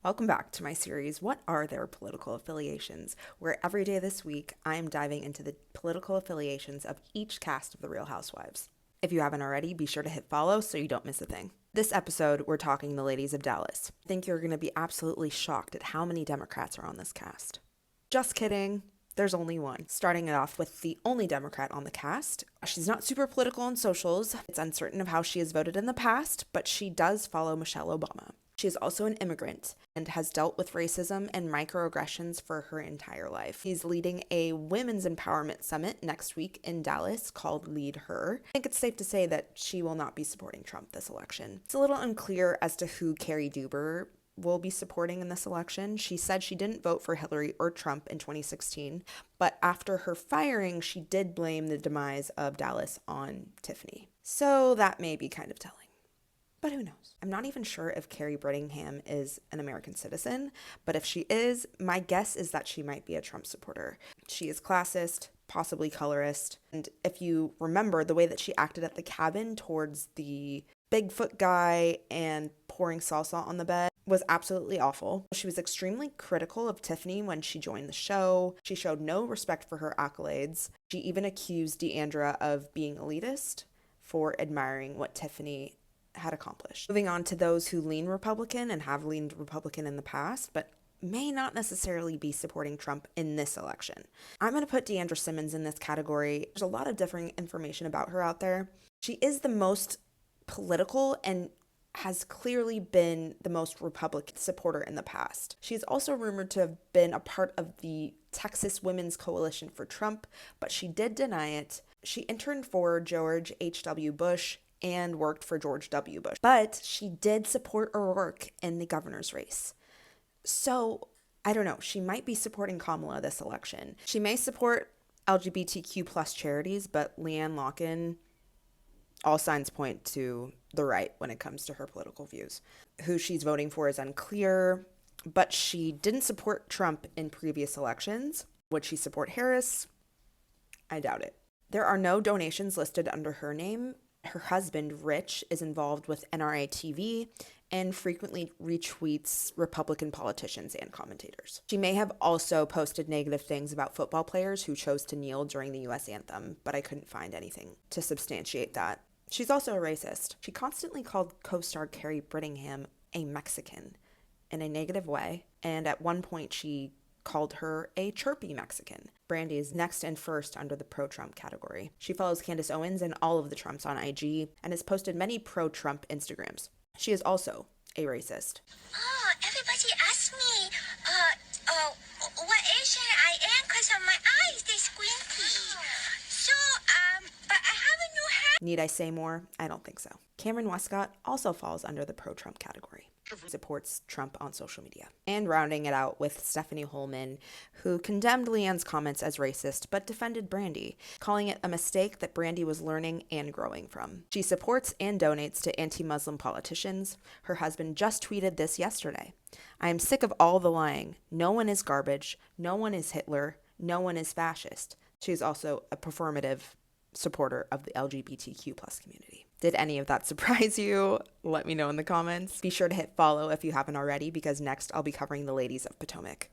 Welcome back to my series, What Are Their Political Affiliations? Where every day this week, I am diving into the political affiliations of each cast of The Real Housewives. If you haven't already, be sure to hit follow so you don't miss a thing. This episode, we're talking the ladies of Dallas. I think you're going to be absolutely shocked at how many Democrats are on this cast. Just kidding. There's only one. Starting it off with the only Democrat on the cast. She's not super political on socials. It's uncertain of how she has voted in the past, but she does follow Michelle Obama. She is also an immigrant and has dealt with racism and microaggressions for her entire life. She's leading a women's empowerment summit next week in Dallas called Lead Her. I think it's safe to say that she will not be supporting Trump this election. It's a little unclear as to who Carrie Duber will be supporting in this election. She said she didn't vote for Hillary or Trump in 2016, but after her firing, she did blame the demise of Dallas on Tiffany. So that may be kind of telling. But who knows? I'm not even sure if Carrie Brittingham is an American citizen, but if she is, my guess is that she might be a Trump supporter. She is classist, possibly colorist, and if you remember the way that she acted at the cabin towards the Bigfoot guy and pouring salsa on the bed was absolutely awful. She was extremely critical of Tiffany when she joined the show. She showed no respect for her accolades. She even accused Deandra of being elitist for admiring what Tiffany had accomplished. Moving on to those who lean Republican and have leaned Republican in the past, but may not necessarily be supporting Trump in this election. I'm going to put Deandra Simmons in this category. There's a lot of differing information about her out there. She is the most political and has clearly been the most Republican supporter in the past. She is also rumored to have been a part of the Texas Women's Coalition for Trump, but she did deny it. She interned for George H.W. Bush and worked for George W. Bush. But she did support O'Rourke in the governor's race. So, I don't know. She might be supporting Kamala this election. She may support LGBTQ plus charities, but Leanne Locken, all signs point to the right when it comes to her political views. Who she's voting for is unclear, but she didn't support Trump in previous elections. Would she support Harris? I doubt it. There are no donations listed under her name. Her husband, Rich, is involved with NRA TV and frequently retweets Republican politicians and commentators. She may have also posted negative things about football players who chose to kneel during the U.S. anthem, but I couldn't find anything to substantiate that. She's also a racist. She constantly called co-star Carrie Brittingham a Mexican in a negative way, and at one point she called her a chirpy Mexican. Brandy is next and first under the pro-Trump category. She follows Candace Owens and all of the Trumps on IG and has posted many pro-Trump Instagrams. She is also a racist. Oh, everybody asks me, what Asian I am because of my eyes, they squinty. So, but I have a new hair. Need I say more? I don't think so. Cameron Westcott also falls under the pro-Trump category. Supports Trump on social media. And rounding it out with Stephanie Holman, who condemned Leanne's comments as racist, but defended Brandy, calling it a mistake that Brandy was learning and growing from. She supports and donates to anti-Muslim politicians. Her husband just tweeted this yesterday. I am sick of all the lying. No one is garbage. No one is Hitler. No one is fascist. She's also a performative supporter of the LGBTQ plus community. Did any of that surprise you? Let me know in the comments. Be sure to hit follow if you haven't already, because next I'll be covering the ladies of Potomac.